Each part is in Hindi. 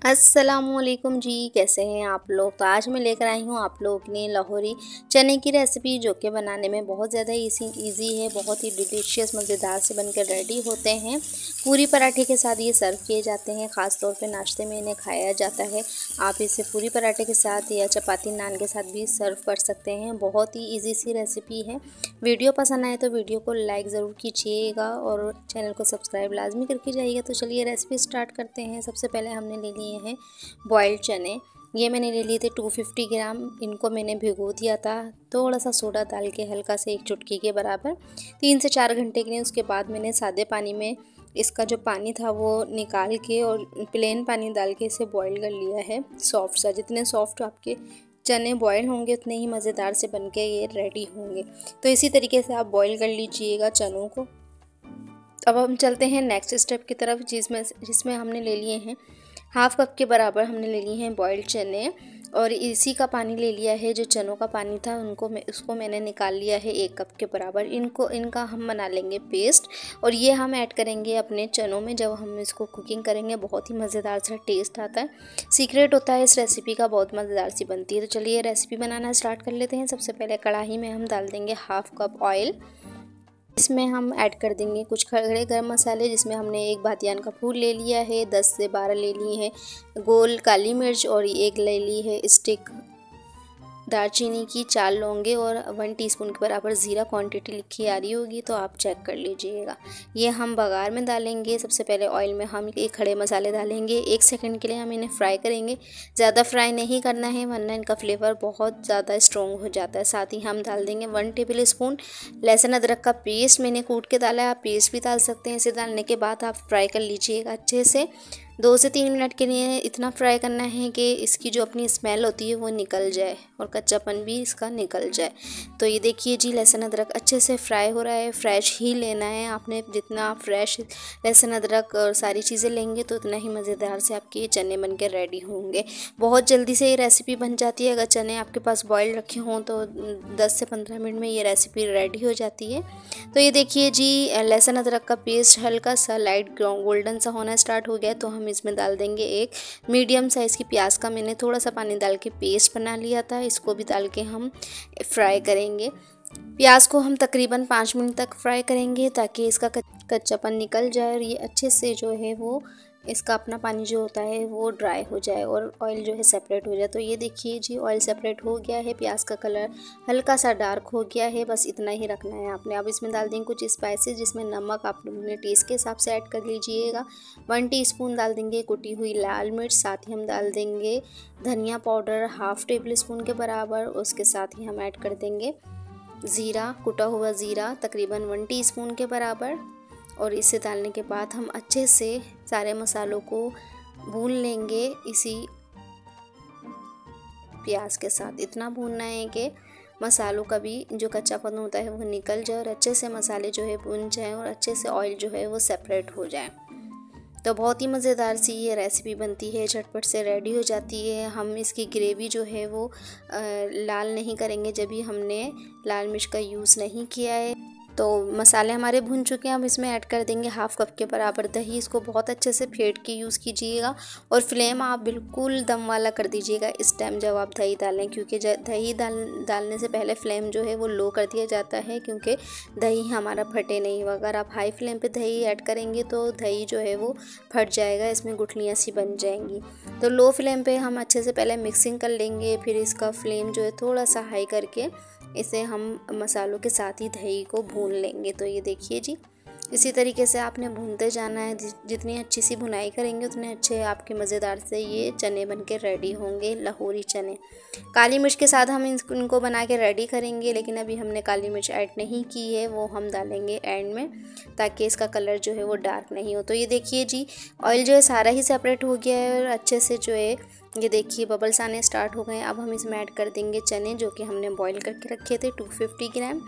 अस्सलामुअलैकुम जी, कैसे हैं आप लोग। तो आज मैं लेकर आई हूँ आप लोगों के लिए लाहौरी चने की रेसिपी, जो कि बनाने में बहुत ज़्यादा इजी है। बहुत ही डिलीशियस मज़ेदार से बनकर रेडी होते हैं। पूरी पराठे के साथ ये सर्व किए जाते हैं। ख़ास तौर पे नाश्ते में इन्हें खाया जाता है। आप इसे पूरी पराठे के साथ या चपाती नान के साथ भी सर्व कर सकते हैं। बहुत ही ईजी सी रेसिपी है। वीडियो पसंद आए तो वीडियो को लाइक ज़रूर कीजिएगा और चैनल को सब्सक्राइब लाजमी करके जाइएगा। तो चलिए रेसिपी स्टार्ट करते हैं। सबसे पहले हमने ले लिए हैं बॉइल्ड चने। ये मैंने ले लिए थे 250 ग्राम। इनको मैंने भिगो दिया था थोड़ा सा सोडा डाल के, हल्का से 1 चुटकी के बराबर, 3 से 4 घंटे के लिए। उसके बाद मैंने सादे पानी में इसका जो पानी था वो निकाल के और प्लेन पानी डाल के इसे बॉईल कर लिया है सॉफ्ट सा। जितने सॉफ्ट आपके चने बॉयल होंगे उतने ही मज़ेदार से बनके ये रेडी होंगे। तो इसी तरीके से आप बॉईल कर लीजिएगा चनों को। अब हम चलते हैं नेक्स्ट स्टेप की तरफ, जिसमें हमने ले लिए हैं हाफ़ कप के बराबर हमने ले लिए हैं बॉइल्ड चने। और इसी का पानी ले लिया है, जो चनों का पानी था उसको मैंने निकाल लिया है 1 कप के बराबर। इनका हम बना लेंगे पेस्ट, और ये हम ऐड करेंगे अपने चनों में। जब हम इसको कुकिंग करेंगे बहुत ही मज़ेदार सा टेस्ट आता है। सीक्रेट होता है इस रेसिपी का, बहुत मज़ेदार सी बनती है। तो चलिए रेसिपी बनाना स्टार्ट कर लेते हैं। सबसे पहले कढ़ाई में हम डाल देंगे हाफ़ कप ऑयल। इसमें हम ऐड कर देंगे कुछ खड़े गरम मसाले, जिसमें हमने 1 बादियान का फूल ले लिया है, 10 से 12 ले ली है गोल काली मिर्च, और 1 ले ली है स्टिक दालचीनी की, 4 लौंगे और 1 टीस्पून के बराबर ज़ीरा। क्वांटिटी लिखी आ रही होगी तो आप चेक कर लीजिएगा। ये हम बघार में डालेंगे। सबसे पहले ऑयल में हम ये खड़े मसाले डालेंगे। 1 सेकंड के लिए हम इन्हें फ्राई करेंगे। ज़्यादा फ्राई नहीं करना है वरना इनका फ्लेवर बहुत ज़्यादा स्ट्रॉन्ग हो जाता है। साथ ही हम डाल देंगे 1 टेबल स्पून लहसुन अदरक का पेस्ट। मैंने कूट के डाला है, आप पेस्ट भी डाल सकते हैं। इसे डालने के बाद आप फ्राई कर लीजिएगा अच्छे से। 2 से 3 मिनट के लिए इतना फ्राई करना है कि इसकी जो अपनी स्मेल होती है वो निकल जाए और कच्चापन भी इसका निकल जाए। तो ये देखिए जी, लहसुन अदरक अच्छे से फ्राई हो रहा है। फ्रेश ही लेना है आपने। जितना फ्रेश लहसुन अदरक और सारी चीज़ें लेंगे तो उतना ही मज़ेदार से आपके ये चने बन के रेडी होंगे। बहुत जल्दी से ये रेसिपी बन जाती है। अगर चने आपके पास बॉयल रखे हों तो 10 से 15 मिनट में ये रेसिपी रेडी हो जाती है। तो ये देखिए जी, लहसुन अदरक का पेस्ट हल्का सा लाइट गोल्डन सा होना स्टार्ट हो गया। तो हम इसमें डाल देंगे 1 मीडियम साइज़ की प्याज का मैंने थोड़ा सा पानी डाल के पेस्ट बना लिया था। इसको भी डाल के हम फ्राई करेंगे। प्याज को हम तकरीबन 5 मिनट तक फ्राई करेंगे ताकि इसका कच्चापन निकल जाए और ये अच्छे से जो है वो इसका अपना पानी जो होता है वो ड्राई हो जाए और ऑयल जो है सेपरेट हो जाए। तो ये देखिए जी, ऑयल सेपरेट हो गया है। प्याज का कलर हल्का सा डार्क हो गया है। बस इतना ही रखना है आपने। अब इसमें डाल देंगे कुछ स्पाइसेस, जिसमें नमक आप अपने टेस्ट के हिसाब से ऐड कर लीजिएगा। 1 टीस्पून डाल देंगे कुटी हुई लाल मिर्च। साथ ही हम डाल देंगे धनिया पाउडर हाफ़ टेबल स्पून के बराबर। उसके साथ ही हम ऐड कर देंगे ज़ीरा, कुटा हुआ ज़ीरा तकरीबन 1 टीस्पून के बराबर। और इसे डालने के बाद हम अच्छे से सारे मसालों को भून लेंगे इसी प्याज के साथ। इतना भूनना है कि मसालों का भी जो कच्चापन होता है वो निकल जाए और अच्छे से मसाले जो है भून जाएं और अच्छे से ऑयल जो है वो सेपरेट हो जाए। तो बहुत ही मज़ेदार सी ये रेसिपी बनती है, झटपट से रेडी हो जाती है। हम इसकी ग्रेवी जो है वो लाल नहीं करेंगे, जब भी हमने लाल मिर्च का यूज़ नहीं किया है। तो मसाले हमारे भुन चुके हैं। हम इसमें ऐड कर देंगे हाफ़ कप के बराबर दही। इसको बहुत अच्छे से फेंट के यूज़ कीजिएगा और फ्लेम आप बिल्कुल दम वाला कर दीजिएगा इस टाइम जब आप दही डालें, क्योंकि दही डालने से पहले फ्लेम जो है वो लो कर दिया जाता है, क्योंकि दही हमारा फटे नहीं। अगर आप हाई फ्लेम पे दही ऐड करेंगे तो दही जो है वो फट जाएगा, इसमें गुठलियाँ सी बन जाएंगी। तो लो फ्लेम पे हम अच्छे से पहले मिक्सिंग कर लेंगे, फिर इसका फ्लेम जो है थोड़ा सा हाई करके इसे हम मसालों के साथ ही दही को भून लेंगे। तो ये देखिए जी, इसी तरीके से आपने भूनते जाना है। जितनी अच्छी सी भुनाई करेंगे उतने अच्छे आपके मज़ेदार से ये चने बन के रेडी होंगे, लाहौरी चने। काली मिर्च के साथ हम इनको बना के रेडी करेंगे, लेकिन अभी हमने काली मिर्च ऐड नहीं की है, वो हम डालेंगे एंड में ताकि इसका कलर जो है वो डार्क नहीं हो। तो ये देखिए जी, ऑयल जो है सारा ही सेपरेट हो गया है और अच्छे से जो है ये देखिए बबल्स आने स्टार्ट हो गए हैं। अब हम इसमें ऐड कर देंगे चने, जो कि हमने बॉईल करके रखे थे 250 ग्राम।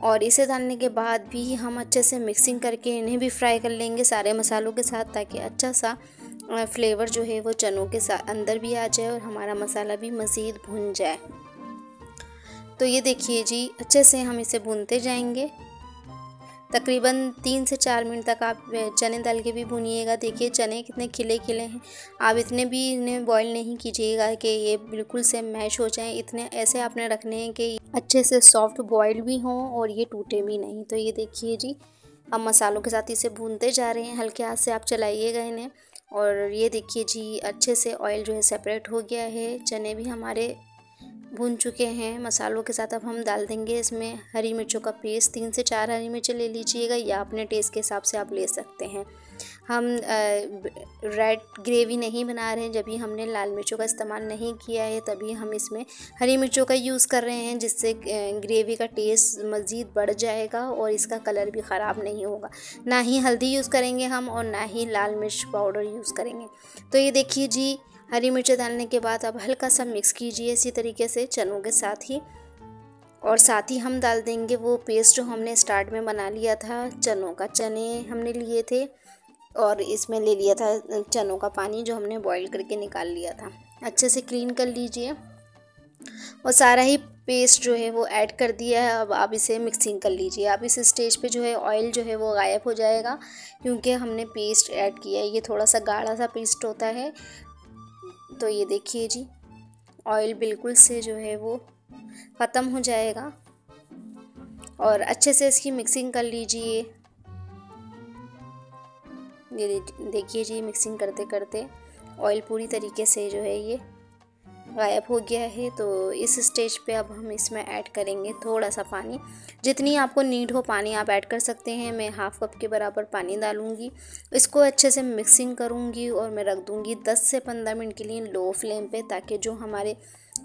और इसे डालने के बाद भी हम अच्छे से मिक्सिंग करके इन्हें भी फ्राई कर लेंगे सारे मसालों के साथ, ताकि अच्छा सा फ्लेवर जो है वो चनों के साथ अंदर भी आ जाए और हमारा मसाला भी मज़ीद भुन जाए। तो ये देखिए जी, अच्छे से हम इसे भूनते जाएंगे। तकरीबन 3 से 4 मिनट तक आप चने डाल के भी भूनिएगा। देखिए चने कितने खिले खिले हैं। आप इतने भी इन्हें बॉईल नहीं कीजिएगा कि ये बिल्कुल से मैश हो जाएं। इतने ऐसे आपने रखने हैं कि अच्छे से सॉफ्ट बॉइल्ड भी हों और ये टूटे भी नहीं। तो ये देखिए जी, अब मसालों के साथ इसे भूनते जा रहे हैं। हल्के हाथ से आप चलाइएगा इन्हें। और ये देखिए जी, अच्छे से ऑयल जो है सेपरेट हो गया है। चने भी हमारे भून चुके हैं मसालों के साथ। अब हम डाल देंगे इसमें हरी मिर्चों का पेस्ट। 3 से 4 हरी मिर्च ले लीजिएगा या अपने टेस्ट के हिसाब से आप ले सकते हैं। हम रेड ग्रेवी नहीं बना रहे हैं, जब भी हमने लाल मिर्चों का इस्तेमाल नहीं किया है तभी हम इसमें हरी मिर्चों का यूज़ कर रहे हैं, जिससे ग्रेवी का टेस्ट मज़ीद बढ़ जाएगा और इसका कलर भी ख़राब नहीं होगा। ना ही हल्दी यूज़ करेंगे हम और ना ही लाल मिर्च पाउडर यूज़ करेंगे। तो ये देखिए जी, हरी मिर्च डालने के बाद अब हल्का सा मिक्स कीजिए इसी तरीके से चनों के साथ ही। और साथ ही हम डाल देंगे वो पेस्ट जो हमने स्टार्ट में बना लिया था चनों का। चने हमने लिए थे और इसमें ले लिया था चनों का पानी जो हमने बॉईल करके निकाल लिया था। अच्छे से क्लीन कर लीजिए और सारा ही पेस्ट जो है वो ऐड कर दिया है। अब आप इसे मिक्सिंग कर लीजिए। आप इस स्टेज पे जो है ऑयल जो है वो गायब हो जाएगा, क्योंकि हमने पेस्ट ऐड किया है। ये थोड़ा सा गाढ़ा सा पेस्ट होता है। तो ये देखिए जी, ऑयल बिल्कुल से जो है वो ख़त्म हो जाएगा और अच्छे से इसकी मिक्सिंग कर लीजिए। ये देखिए जी, मिक्सिंग करते करते ऑयल पूरी तरीके से जो है ये गायब हो गया है। तो इस स्टेज पे अब हम इसमें ऐड करेंगे थोड़ा सा पानी। जितनी आपको नीड हो पानी आप ऐड कर सकते हैं। मैं हाफ़ कप के बराबर पानी डालूंगी। इसको अच्छे से मिक्सिंग करूंगी और मैं रख दूंगी 10 से 15 मिनट के लिए लो फ्लेम पे, ताकि जो हमारे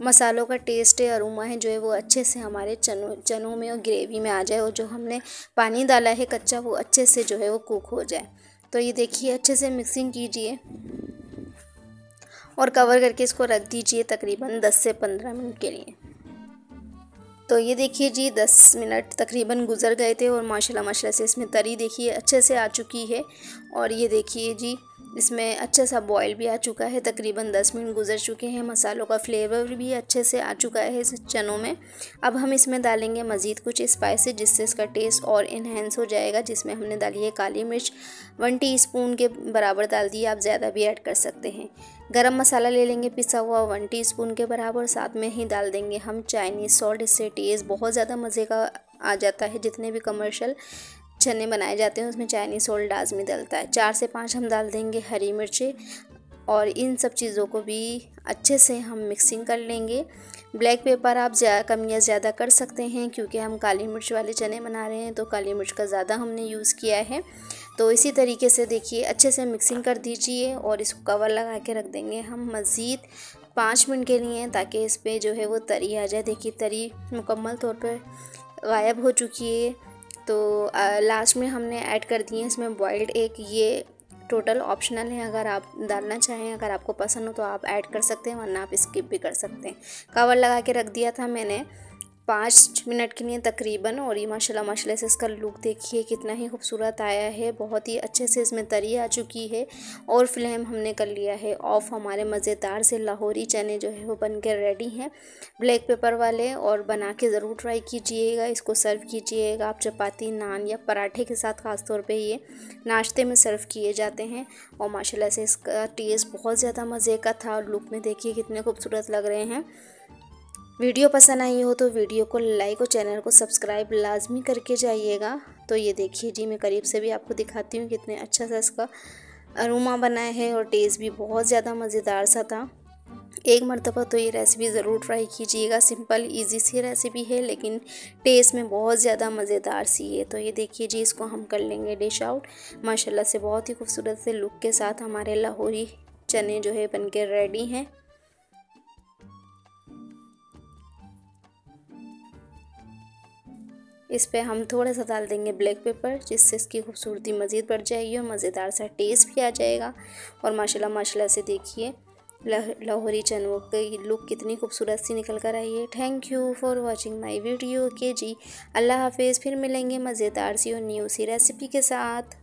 मसालों का टेस्ट है, अरोमा है जो है वो अच्छे से हमारे चनों में और ग्रेवी में आ जाए और जो हमने पानी डाला है कच्चा वो अच्छे से जो है वो कुक हो जाए। तो ये देखिए, अच्छे से मिक्सिंग कीजिए और कवर करके इसको रख दीजिए तकरीबन 10 से 15 मिनट के लिए। तो ये देखिए जी, 10 मिनट तकरीबन गुजर गए थे और माशाल्लाह से इसमें तरी देखिए अच्छे से आ चुकी है। और ये देखिए जी, इसमें अच्छा सा बॉयल भी आ चुका है। तकरीबन 10 मिनट गुजर चुके हैं। मसालों का फ्लेवर भी अच्छे से आ चुका है इस चनों में। अब हम इसमें डालेंगे मज़ीद कुछ स्पाइसेस, जिससे इसका टेस्ट और इन्हेंस हो जाएगा। जिसमें हमने डाली है काली मिर्च 1 टीस्पून के बराबर डाल दी, आप ज़्यादा भी ऐड कर सकते हैं। गरम मसाला ले लेंगे पिसा हुआ 1 टीस्पून के बराबर। साथ में ही डाल देंगे हम चाइनीज़ सॉल्ट। इससे टेस्ट बहुत ज़्यादा मज़े का आ जाता है। जितने भी कमर्शियल चने बनाए जाते हैं उसमें चाइनीज़ सॉल्ट लाजमी डलता है। 4 से 5 हम डाल देंगे हरी मिर्चें और इन सब चीज़ों को भी अच्छे से हम मिक्सिंग कर लेंगे। ब्लैक पेपर आप कम या ज़्यादा कर सकते हैं, क्योंकि हम काली मिर्च वाले चने बना रहे हैं तो काली मिर्च का ज़्यादा हमने यूज़ किया है। तो इसी तरीके से देखिए अच्छे से मिक्सिंग कर दीजिए और इसको कवर लगा के रख देंगे हम मज़ीद 5 मिनट के लिए, ताकि इस पर जो है वो तरी आ जाए। देखिए तरी मुकम्मल तौर पर गायब हो चुकी है। तो लास्ट में हमने ऐड कर दिए इसमें बॉइल्ड एग। ये टोटल ऑप्शनल है, अगर आप डालना चाहें, अगर आपको पसंद हो तो आप ऐड कर सकते हैं, वरना आप स्किप भी कर सकते हैं। कवर लगा के रख दिया था मैंने 5 मिनट के लिए तकरीबन। और ये माशाल्लाह से इसका लुक देखिए कितना ही खूबसूरत आया है। बहुत ही अच्छे से इसमें तरी आ चुकी है और फ्लेम हमने कर लिया है ऑफ। हमारे मज़ेदार से लाहौरी चने जो है वो बन के रेडी हैं, ब्लैक पेपर वाले। और बना के ज़रूर ट्राई कीजिएगा। इसको सर्व कीजिएगा आप चपाती, नान या पराठे के साथ। ख़ास तौर पे ये नाश्ते में सर्व किए जाते हैं और माशाल्लाह से इसका टेस्ट बहुत ज़्यादा मज़े का था। और लुक में देखिए कितने खूबसूरत लग रहे हैं। वीडियो पसंद आई हो तो वीडियो को लाइक और चैनल को सब्सक्राइब लाजमी करके जाइएगा। तो ये देखिए जी, मैं करीब से भी आपको दिखाती हूँ कितने अच्छा सा इसका अरोमा बना है और टेस्ट भी बहुत ज़्यादा मज़ेदार सा था। एक मरतबा तो ये रेसिपी ज़रूर ट्राई कीजिएगा। सिंपल इजी सी रेसिपी है लेकिन टेस्ट में बहुत ज़्यादा मज़ेदार सी है। तो ये देखिए जी, इसको हम कर लेंगे डिश आउट। माशाल्लाह से बहुत ही खूबसूरत से लुक के साथ हमारे लाहौरी चने जो है बनके रेडी हैं। इस पे हम थोड़ा सा डाल देंगे ब्लैक पेपर, जिससे इसकी खूबसूरती मज़ीद बढ़ जाएगी और मज़ेदार सा टेस्ट भी आ जाएगा। और माशाल्लाह से देखिए लाहौरी चनों की लुक कितनी खूबसूरत सी निकल कर आई है। Thank you for watching my video के जी। अल्लाह हाफिज़। फिर मिलेंगे मज़ेदार सी और न्यू सी रेसिपी के साथ।